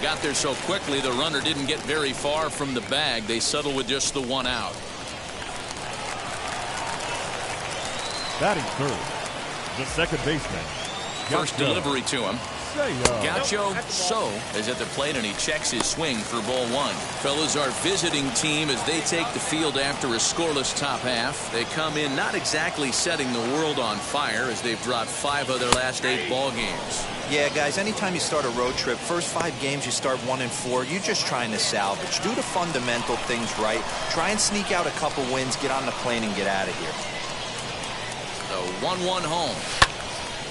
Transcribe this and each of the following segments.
They got there so quickly the runner didn't get very far from the bag. They settle with just the one out. Batting third, the second baseman. First delivery to him. Gaucho So is at the plate, and he checks his swing for ball one. Fellas, our visiting team, as they take the field after a scoreless top half, they come in not exactly setting the world on fire, as they've dropped 5 of their last 8 ball games. Yeah, guys, anytime you start a road trip, first 5 games you start 1-4, you're just trying to salvage. Do the fundamental things right. Try and sneak out a couple wins, get on the plane, and get out of here. The 1-1 home.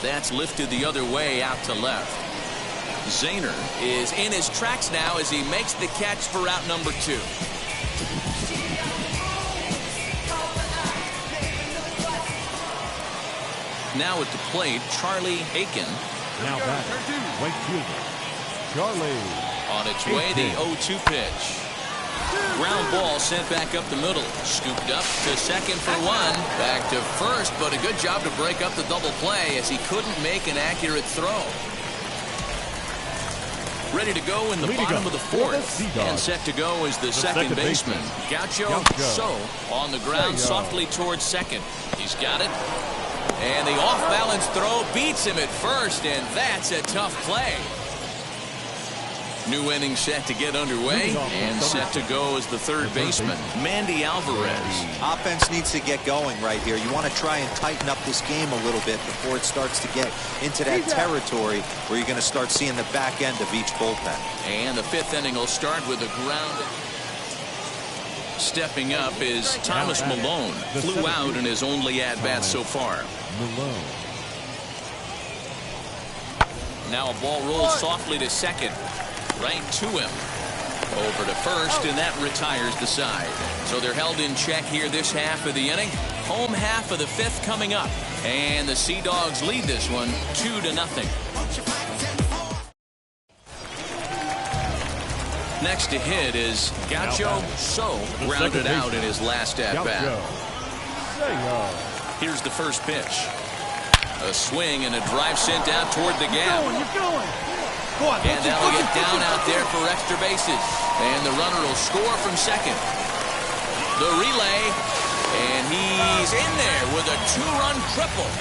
That's lifted the other way out to left. Zahner is in his tracks now as he makes the catch for out number 2. Now at the plate, Charlie Aiken. Now back, right fielder, Charlie. On its way, the 0-2 pitch. Ground ball sent back up the middle. Scooped up to second for 1. Back to first, but a good job to break up the double play as he couldn't make an accurate throw. Ready to go in the bottom of the 4th. And set to go is the second baseman. Gaucho So on the ground softly towards second. He's got it. And the off-balance throw beats him at first, and that's a tough play. New inning set to get underway, and set to go as the third baseman, Mandy Alvarez. Offense needs to get going right here. You want to try and tighten up this game a little bit before it starts to get into that territory where you're going to start seeing the back end of each bullpen. And the 5th inning will start with a ground. Stepping up is Thomas Malone. Flew out in his only at-bat so far. Now a ball rolls softly to second. Right to him. Over to first, and that retires the side. So they're held in check here this half of the inning. Home half of the 5th coming up. And the Sea Dogs lead this one 2-0. Next to hit is Gaucho So, grounded out in his last at-bat. Here's the first pitch. A swing and a drive sent out toward the gap. And that'll get down out there for extra bases. And the runner will score from second. The relay, and he's in there with a 2-run triple.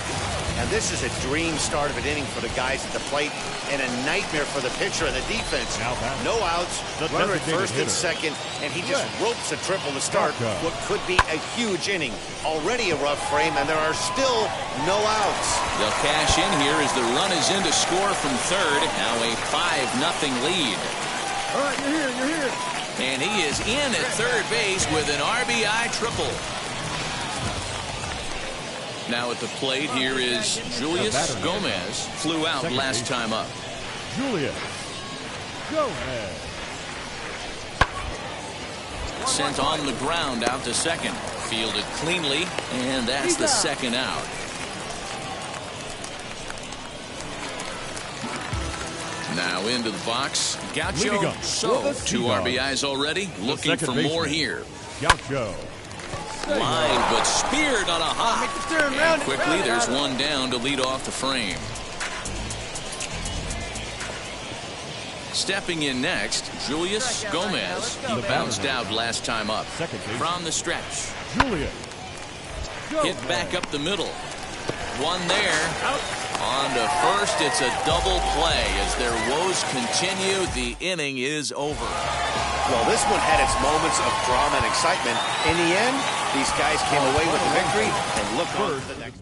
And this is a dream start of an inning for the guys at the plate, and a nightmare for the pitcher and the defense. No outs, runner at first and second, and he just ropes a triple to start what could be a huge inning. Already a rough frame, and there are still no outs. They'll cash in here as the run is in to score from third. Now a 5-0 lead. All right, you're here. And he is in at third base with an RBI triple. Now at the plate, here is Julius Gomez. Flew out last time up. Julius Gomez. Sent on the ground out to second. Fielded cleanly, and that's the second out. Now into the box. Gaucho So, 2 RBIs already. Looking for more here. Gaucho. Line, but speared on a hop. And quickly, there's one down to lead off the frame. Stepping in next, Julius Gomez. He bounced out last time up. From the stretch. Julius. Hit back up the middle. One there. On to first, it's a double play. As their woes continue, the inning is over. Well, this one had its moments of drama and excitement. In the end, these guys came away with the victory and look forward to the next.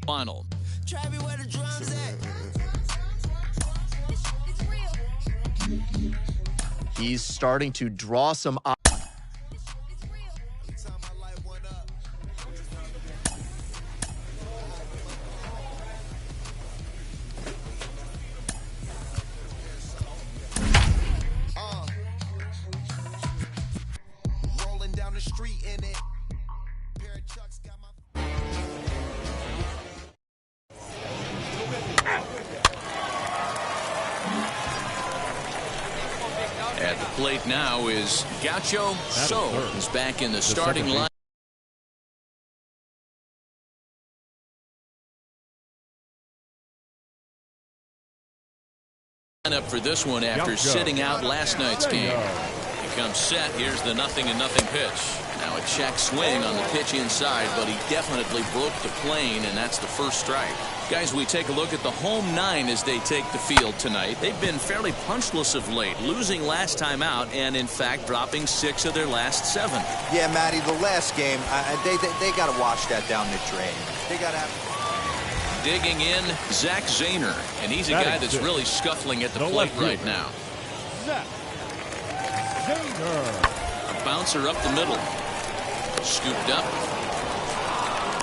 Final. He's starting to draw some At the plate now is Gaucho So. He's back in the starting line. Up for this one after sitting out last night's game. He comes set. Here's the 0-0 pitch. Now a check swing on the pitch inside, but he definitely broke the plane, and that's the first strike. Guys, we take a look at the home 9 as they take the field tonight. They've been fairly punchless of late, losing last time out, and in fact dropping 6 of their last 7. Yeah, Matty, the last game, they got to wash that down the drain. They got to have. Digging in, Zach Zahner, and he's a guy that's really scuffling at the plate right now. Zach Zahner. A bouncer up the middle. Scooped up.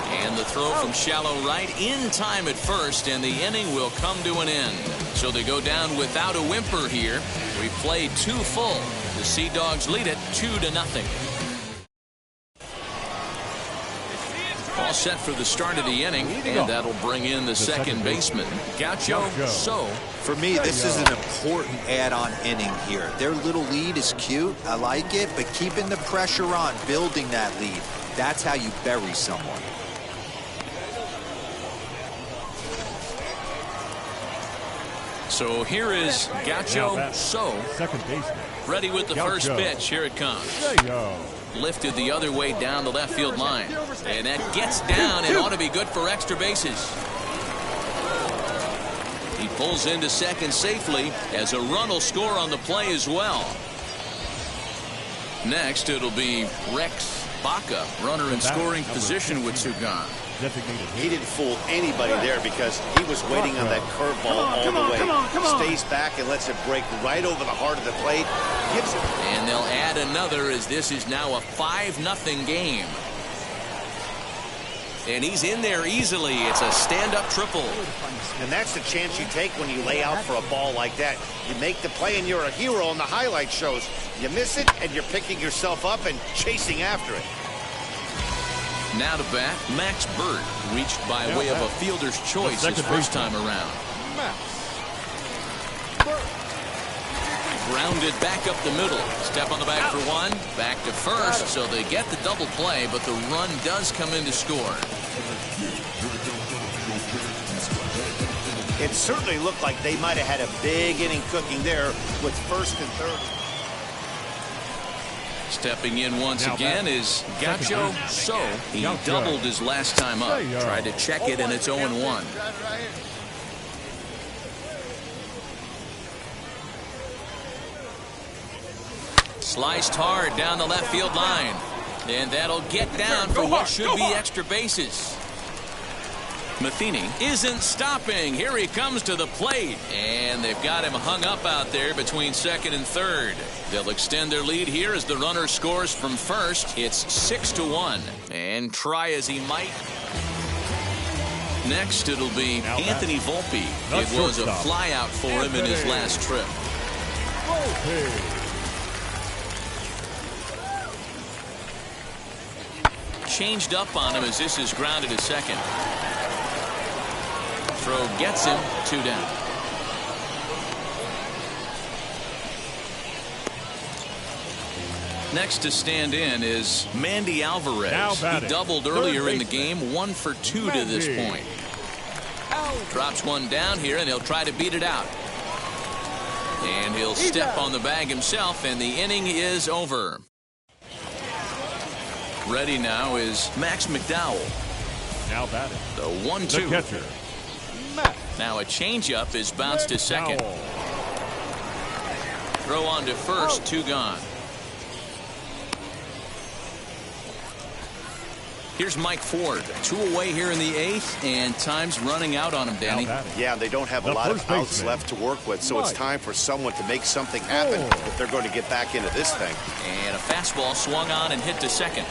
And the throw from shallow right in time at first, and the inning will come to an end. So they go down without a whimper here. We played 2 full. The Sea Dogs lead it 2-0. All set for the start of the inning, and that'll bring in the second baseman, Gaucho So. For me, this is an important add-on inning here. Their little lead is cute. I like it, but keeping the pressure on, building that lead, that's how you bury someone. So here is Gaucho So. Second baseman. Ready with the first pitch. Here it comes. Lifted the other way down the left field line. And that gets down and ought to be good for extra bases. He pulls into second safely as a run will score on the play as well. Next, it'll be Rex Baca, runner in scoring position with 2 gone. He didn't fool anybody there because he was waiting on that curveball all the way. Stays back and lets it break right over the heart of the plate. Gives it. And they'll add another as this is now a 5-0 game. And he's in there easily. It's a stand-up triple. And that's the chance you take when you lay out for a ball like that. You make the play and you're a hero on the highlight shows. You miss it and you're picking yourself up and chasing after it. Now to bat, Max Burt, reached by way of a fielder's choice his first time around. Grounded back up the middle. Step on the bag for 1. Back to first, so they get the double play, but the run does come in to score. It certainly looked like they might have had a big inning cooking there with first and third. Stepping in once again is Gaucho So. He doubled his last time up. Tried to check it, and it's 0-1. Sliced hard down the left field line. And that'll get down for what should be extra bases. Matheny isn't stopping. Here he comes to the plate. And they've got him hung up out there between second and third. They'll extend their lead here as the runner scores from first. It's 6-1. And try as he might. Next, it'll be Anthony Volpe. It was a flyout for him in his last trip. Changed up on him as this is grounded to second. Throw gets him 2 down. Next to stand in is Mandy Alvarez. He doubled earlier in the game, 1 for 2 to this point. Drops one down here, and he'll try to beat it out. And he'll step on the bag himself, and the inning is over. Ready now is Max McDowell. Now batting. The 1-2. The catcher. Now a changeup is bounced to second. Throw on to first, 2 gone. Here's Mike Ford. 2 away here in the 8th, and time's running out on him, Danny. Yeah, they don't have a lot of outs left to work with, so it's time for someone to make something happen if they're going to get back into this thing. And a fastball swung on and hit to second.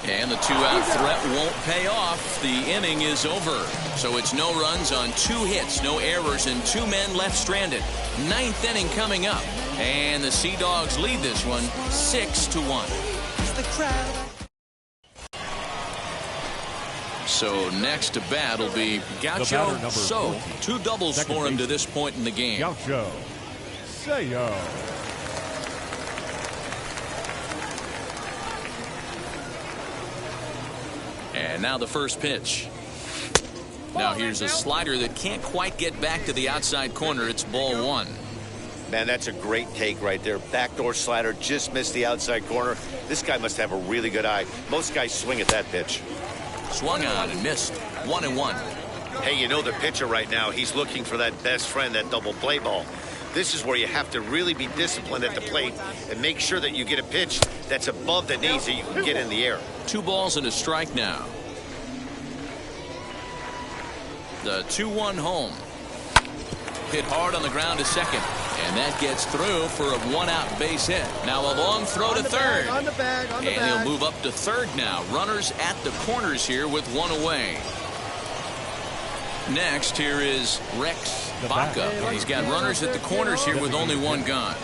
And the 2-out threat won't pay off. The inning is over. So it's no runs on 2 hits, no errors, and 2 men left stranded. 9th inning coming up. And the Sea Dogs lead this one 6-1. So next to bat will be Gaucho So. 2 doubles for him to this point in the game. Gaucho So. And now the first pitch. Now here's a slider that can't quite get back to the outside corner. It's ball 1. Man, that's a great take right there. Backdoor slider, just missed the outside corner. This guy must have a really good eye. Most guys swing at that pitch. Swung on and missed. 1-1. Hey, you know the pitcher right now, he's looking for that best friend, that double play ball. This is where you have to really be disciplined at the plate and make sure that you get a pitch that's above the knees that you can get in the air. 2 balls and a strike now. The 2-1 home. Hit hard on the ground to second. And that gets through for a 1-out base hit. Now a long throw to third. And he'll move up to third now. Runners at the corners here with 1 away. Next, here is Rex Baca. He's got runners at the corners here with only 1 gone.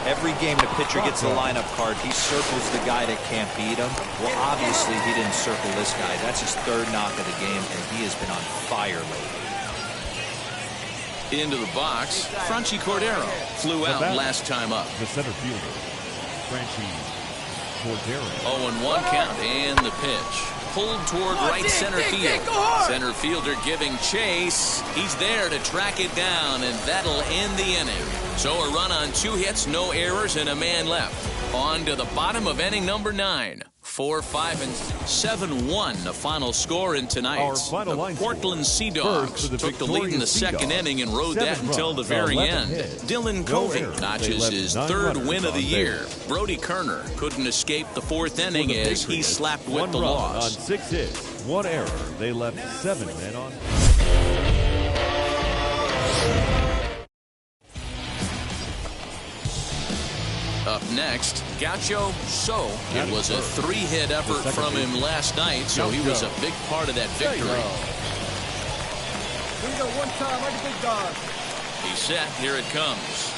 Every game the pitcher gets the lineup card, he circles the guy that can't beat him. Well, obviously he didn't circle this guy. That's his 3rd knock of the game, and he has been on fire lately. Into the box, Franchi Cordero flew out last time up. The center fielder, Franchi Cordero. 0-1 count and the pitch. Pulled toward right center field. Center fielder giving chase. He's there to track it down, and that'll end the inning. So a run on 2 hits, no errors, and a man left. On to the bottom of inning number 9. 4-5 and 7-1 the final score in tonight's. The Portland Sea Dogs took the lead in the second inning and rode that until the very end. Dylan Covey notches his 3rd win of the year. Brody Kerner couldn't escape the 4th inning as he slapped with the loss. On 6 hits, 1 error. They left 7 men on. Up next, Gaucho So. It was a 3-hit effort from him last night, so he was a big part of that victory. We go 1 time like a big dog. He's set. Here it comes.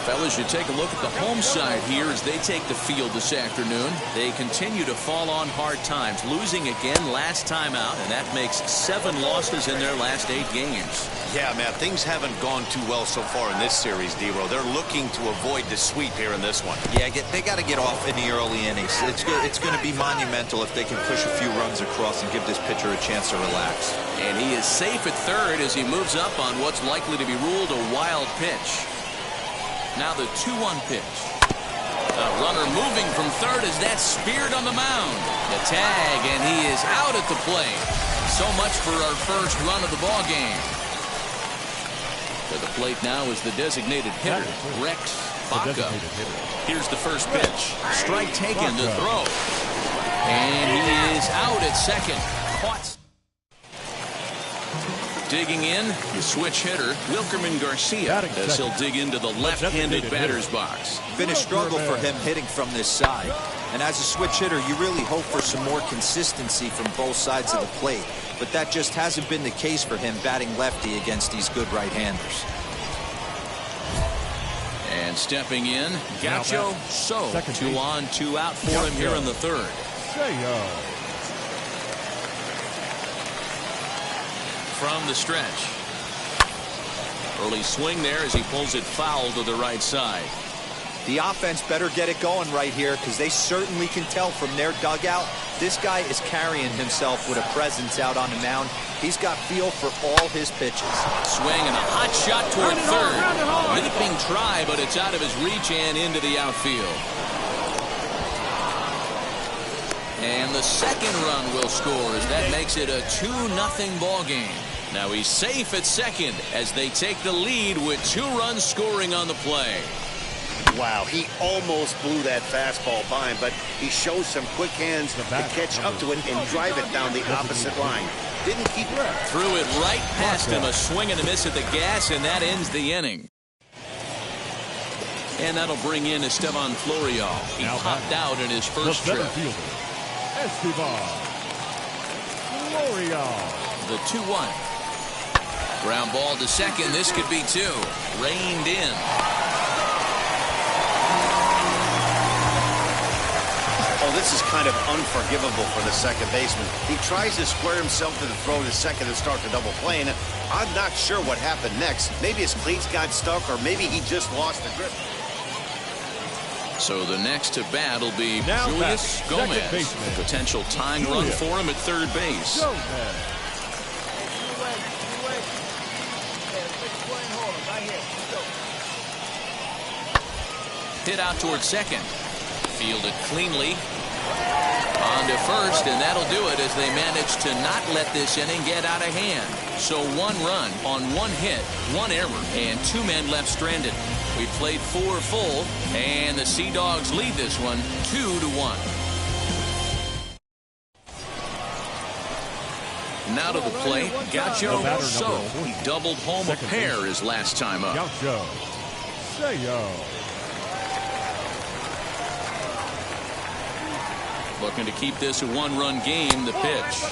Fellas, you take a look at the home side here as they take the field this afternoon. They continue to fall on hard times, losing again last time out, and that makes 7 losses in their last 8 games. Yeah, man, things haven't gone too well so far in this series, D-Row. They're looking to avoid the sweep here in this one. Yeah, they got to get off in the early innings. It's going to be monumental if they can push a few runs across and give this pitcher a chance to relax. And he is safe at third as he moves up on what's likely to be ruled a wild pitch. Now the 2-1 pitch. The runner moving from third as that's speared on the mound. The tag, and he is out at the plate. So much for our first run of the ball game. To the plate now is the designated hitter, Rex Baca. Here's the first pitch. Strike taken to throw. And he is out at second. Caught. Digging in, the switch hitter, Wilkerman Garcia, as he'll dig into the left-handed batter's box. Been a struggle for him hitting from this side. And as a switch hitter, you really hope for some more consistency from both sides of the plate. But that just hasn't been the case for him batting lefty against these good right-handers. And stepping in, Gaucho So. 2 on, 2 out for him here in the 3rd. From the stretch. Early swing there as he pulls it foul to the right side. The offense better get it going right here because they certainly can tell from their dugout this guy is carrying himself with a presence out on the mound. He's got feel for all his pitches. Swing and a hot shot toward third. Leaping try, but it's out of his reach and into the outfield. And the second run will score as that makes it a 2-0 ball game. Now he's safe at second as they take the lead with 2 runs scoring on the play. Wow, he almost blew that fastball by him, but he shows some quick hands to catch up to it and drive it down the opposite line. Didn't keep it. Threw it right past him, a swing and a miss at the gas, and that ends the inning. And that'll bring in Esteban Florial. He popped out in his first trip. Esteban Florial. The 2-1. Ground ball to second. This could be 2. Reined in. Oh, this is kind of unforgivable for the second baseman. He tries to square himself to the throw to second and start the double play. And I'm not sure what happened next. Maybe his cleats got stuck, or maybe he just lost the grip. So the next to bat will be Julius Gomez. A potential tying run for him at third base. Hit out towards second. Fielded cleanly. On to first, and that'll do it as they manage to not let this inning get out of hand. So 1 run on 1 hit, 1 error, and 2 men left stranded. We played 4 full, and the Sea Dogs lead this one 2-1. Now to the plate, So. He doubled home a pair his last time up. Looking to keep this a 1-run game, the pitch.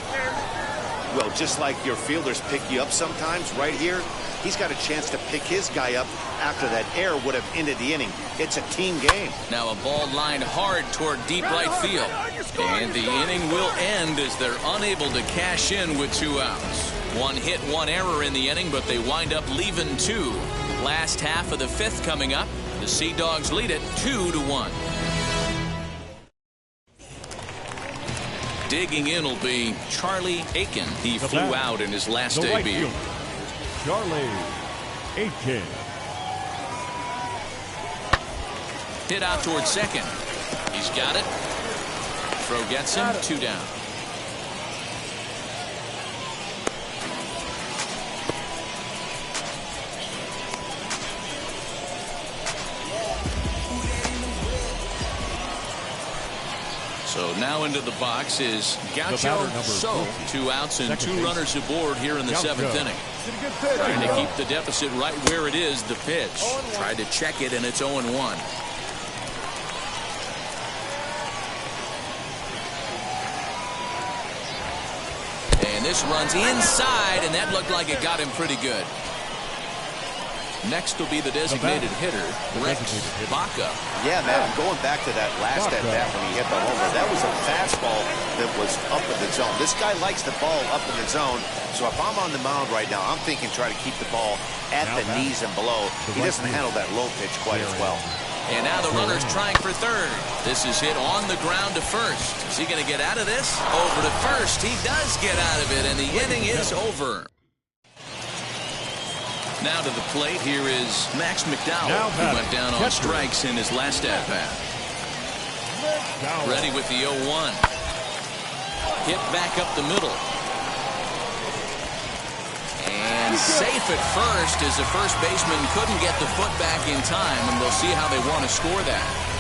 Well, just like your fielders pick you up sometimes, right here, he's got a chance to pick his guy up after that error would have ended the inning. It's a team game. Now a ball lined hard toward deep right field. And the inning will end as they're unable to cash in with 2 outs. 1 hit, 1 error in the inning, but they wind up leaving 2. Last half of the 5th coming up. The Sea Dogs lead it 2-1. Digging in will be Charlie Aiken. He flew out in his last debut. Charlie Aiken. Hit out towards second. He's got it. Throw gets him. 2 down. So now into the box is So. 2 outs and 2 runners aboard here in the 7th inning. Trying to keep the deficit right where it is. The pitch. Tried to check it, and it's 0-1. And this runs inside, and that looked like it got him pretty good. Next will be the designated hitter, Rex Baca. Yeah, man, going back to that last at-bat when he hit the homer, that was a fastball that was up in the zone. This guy likes the ball up in the zone, so if I'm on the mound right now, I'm thinking try to keep the ball at the knees and below. He doesn't handle that low pitch quite as well. And now the runner's trying for third. This is hit on the ground to first. Is he going to get out of this? Over to first. He does get out of it, and the inning is over. Now to the plate, here is Max McDowell, who went down on strikes in his last at-bat. Ready with the 0-1. Hit back up the middle. And safe at first as the first baseman couldn't get the foot back in time, and we'll see how they want to score that.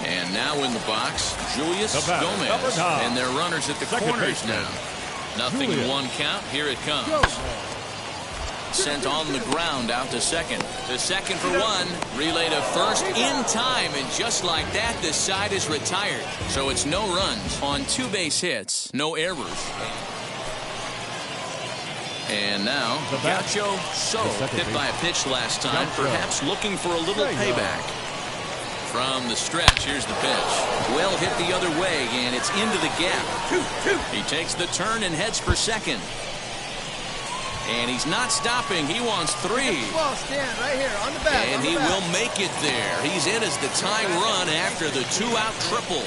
And now in the box, Julius Gomez. And their runners at the corners now. 0-1 count. Here it comes. Sent on the ground out to second. To second for 1. Relay to first in time. And just like that, this side is retired. So it's no runs on 2 base hits. No errors. And now, So hit by a pitch last time. Perhaps looking for a little payback. From the stretch, here's the pitch. Well hit the other way, and it's into the gap. He takes the turn and heads for second. And he's not stopping. He wants 3. And he will make it there. He's in as the tying run after the 2-out triple.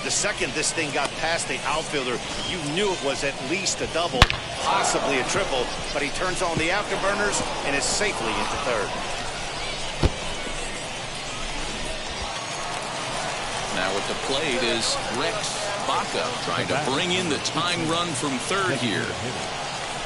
The second this thing got past the outfielder, you knew it was at least a double, possibly a triple, but he turns on the afterburners and is safely into third. Now at the plate is Rex Baca trying to bring in the tying run from third here.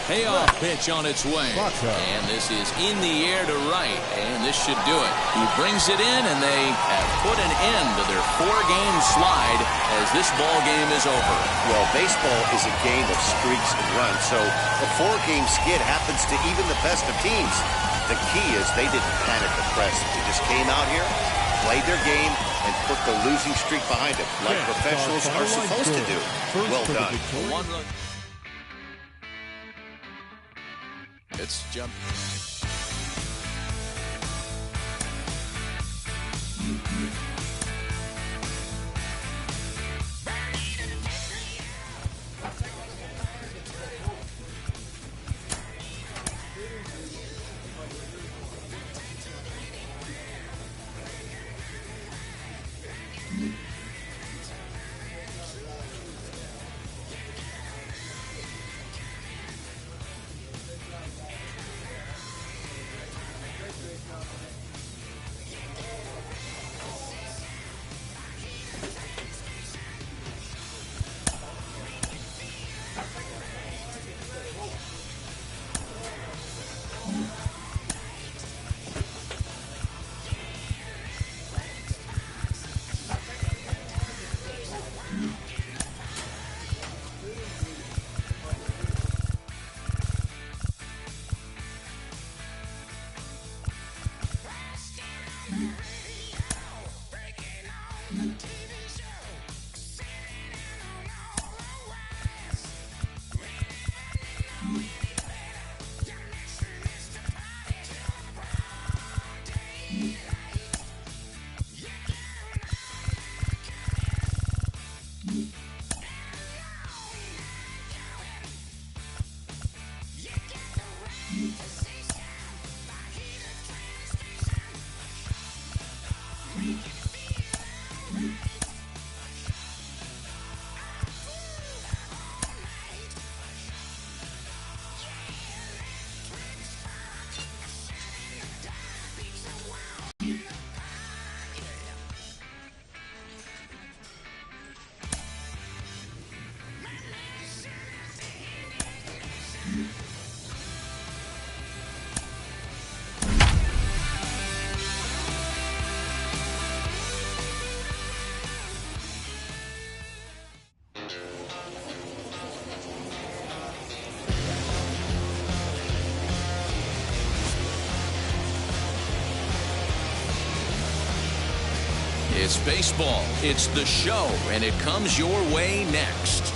Payoff pitch on its way. And this is in the air to right, and this should do it. He brings it in, and they have put an end to their 4-game slide as this ball game is over. Well, baseball is a game of streaks and runs, so a 4-game skid happens to even the best of teams. The key is they didn't panic or press. They just came out here, played their game, and put the losing streak behind them, like professionals are supposed to do. Well done. 1 run. It's jump. It's baseball. It's the show, and it comes your way next.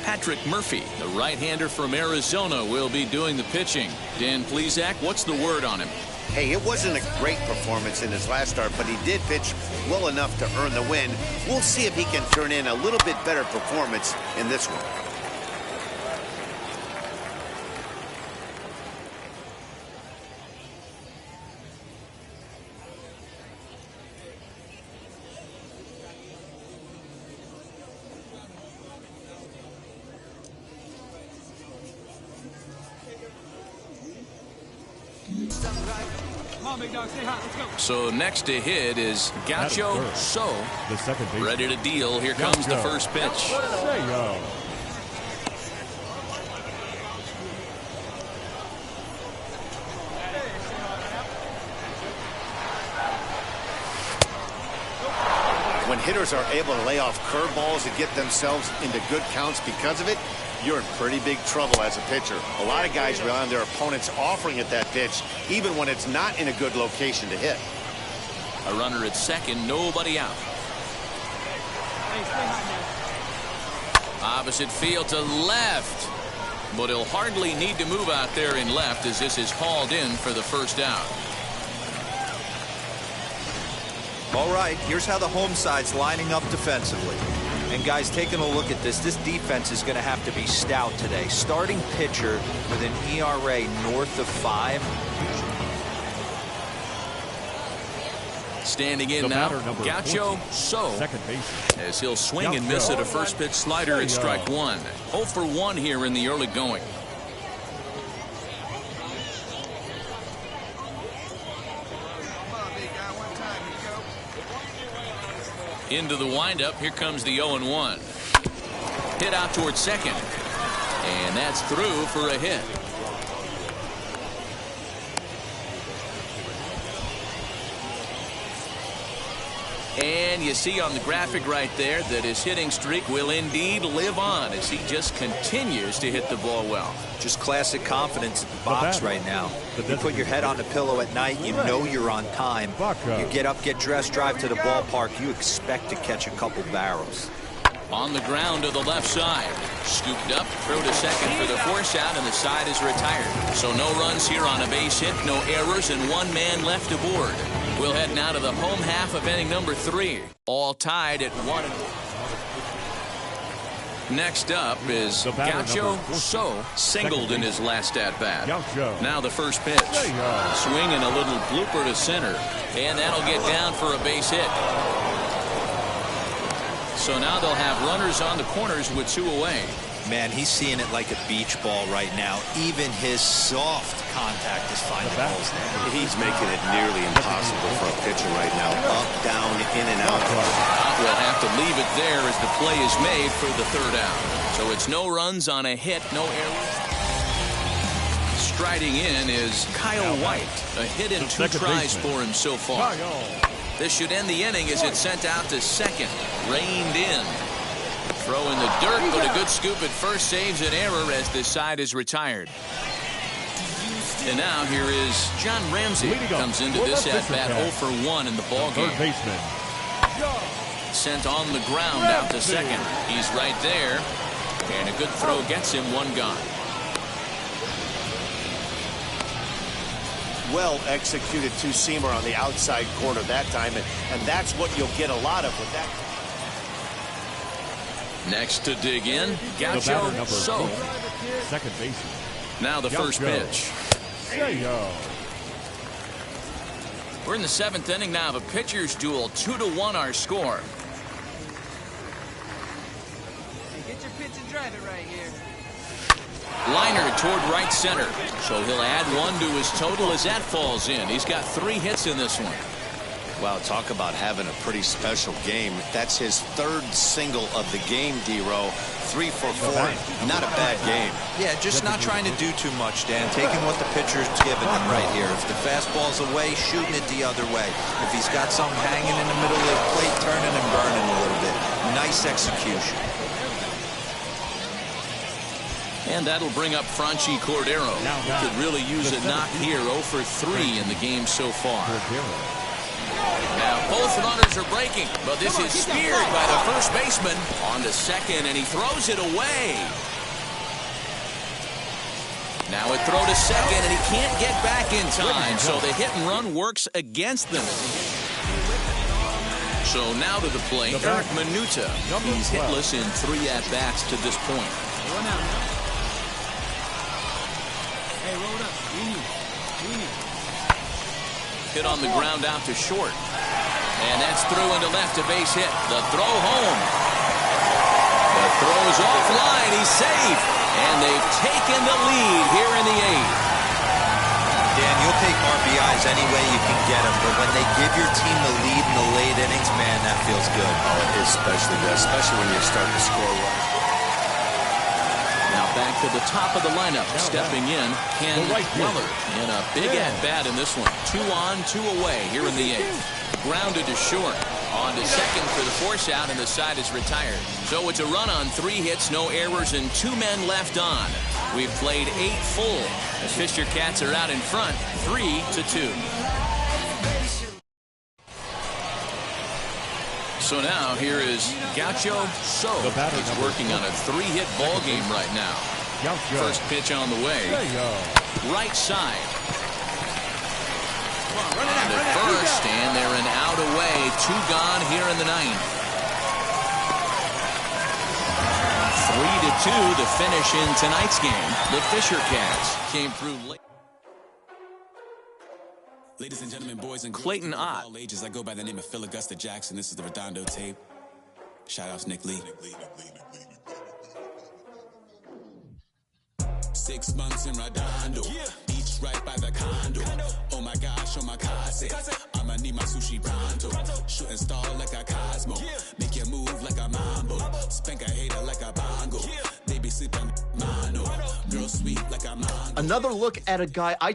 Patrick Murphy, the right-hander from Arizona, will be doing the pitching. Dan Plesac, what's the word on him? Hey, it wasn't a great performance in his last start, but he did pitch well enough to earn the win. We'll see if he can turn in a little bit better performance in this one. So next to hit is Gaucho So. The second base. Ready to deal. Here comes the first pitch. When hitters are able to lay off curveballs and get themselves into good counts because of it, you're in pretty big trouble as a pitcher. A lot of guys rely on their opponents offering at that pitch, even when it's not in a good location to hit. A runner at second, nobody out. Opposite field to left. But he'll hardly need to move out there in left as this is hauled in for the first out. All right, here's how the home side's lining up defensively. And guys, taking a look at this defense is going to have to be stout today. Starting pitcher with an ERA north of 5. Standing in now, Gaucho So, as he'll swing and miss at a first pitch slider at strike one. 0 for 1 here in the early going. Into the windup. Here comes the 0-1. Hit out towards second. And that's through for a hit. And you see on the graphic right there that his hitting streak will indeed live on as he just continues to hit the ball well. Just classic confidence at the box right now. You put your head on the pillow at night, you know you're on time. You get up, get dressed, drive to the ballpark, you expect to catch a couple barrels. On the ground to the left side. Scooped up, throw to second for the force out, and the side is retired. So no runs here on a base hit, no errors, and one man left aboard. We'll head now to the home half of inning number 3. All tied at 1. Next up is Gaucho So, singled in his last at-bat. Now the first pitch. Swing and a little blooper to center. And that'll get down for a base hit. So now they'll have runners on the corners with 2 away. Man, he's seeing it like a beach ball right now. Even his soft contact is finding holes there. He's making it nearly impossible for a pitcher right now. Up, down, in and out. We'll have to leave it there as the play is made for the third out. So it's no runs on a hit, no errors. Striding in is Kyle White. A hit in 2 tries for him so far. This should end the inning as it's sent out to second. Reined in. Throw in the dirt, but a good scoop at first saves an error as this side is retired. And now here is John Ramsey. Comes into this at-bat 0 for 1 in the ballgame. Sent on the ground out to second. He's right there. And a good throw gets him 1 gone. Well executed two-seamer on the outside corner that time, and that's what you'll get a lot of with that. Next to dig in, Gaucho So. Second baseman. Now the first pitch. We're in the 7th inning now of a pitcher's duel. 2-1 our score. Get your pitch and drive it right here. Liner toward right center. So he'll add 1 to his total as that falls in. He's got 3 hits in this one. Wow, talk about having a pretty special game. That's his 3rd single of the game, D-Row. 3 for 4. Not a bad game. Yeah, just not trying to do too much, Dan. Taking what the pitcher's giving him right here. If the fastball's away, shooting it the other way. If he's got something hanging in the middle of the plate, turning and burning a little bit. Nice execution. And that'll bring up Franchi Cordero. He could really use a knock here. 0 for 3 in the game so far. Now both runners are breaking, but this is speared by the first baseman on to second, and he throws it away. Now a throw to second, and he can't get back in time, so the hit and run works against them. So now to the plate, Eric Minuta. He's hitless in 3 at-bats to this point. Hey, roll up. Hit on the ground out to short. And that's through into left, a base hit. The throw home. The throw's offline. He's safe. And they've taken the lead here in the 8th. Dan, you'll take RBIs any way you can get them, but when they give your team the lead in the late innings, man, that feels good. Oh, it is especially good, especially when you're starting to score runs. Now back to the top of the lineup. Stepping in, Ken Weller in a big at-bat in this one. 2 on, 2 away here in the 8th. Grounded to short. On to second for the force out, and the side is retired. So it's a run on 3 hits, no errors, and 2 men left on. We've played 8 full. The Fisher Cats are out in front, 3-2. So now here is Gaucho So. He's working on a 3-hit ball game right now. First pitch on the way. Right side. On to first, and they're an out away. 2 gone here in the 9th. 3-2 to finish in tonight's game. The Fisher Cats came through late. Ladies and gentlemen, boys and girls, Clayton Ott. all ages, I go by the name of Phil Augusta Jackson. This is the Redondo tape. Shout out to Nick Lee. 6 months in Redondo, beach right by the condo. Oh my gosh, oh my casa. I'ma need my sushi pronto. Shooting star like a Cosmo. Make you move like a mambo. Spank a hater like a bongo. They be sleeping mono. Girl sweet like a mango. Another look at a guy I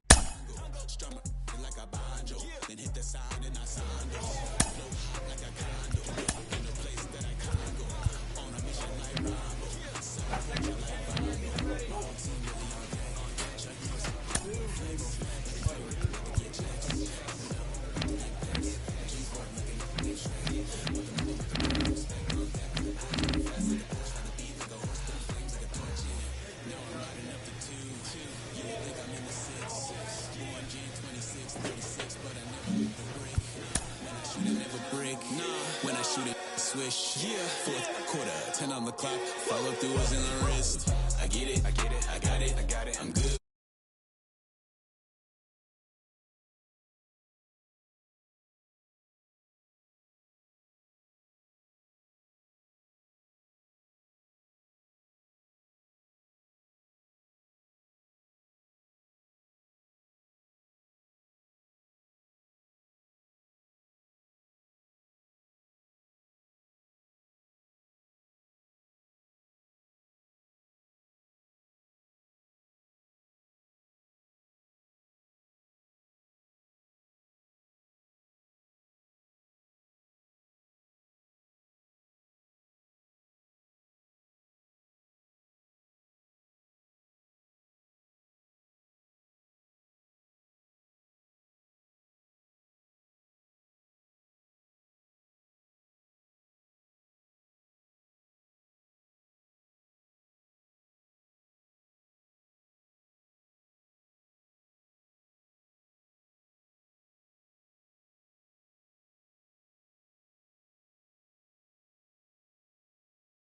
When I shoot it, swish. 4th quarter, 10 on the clock.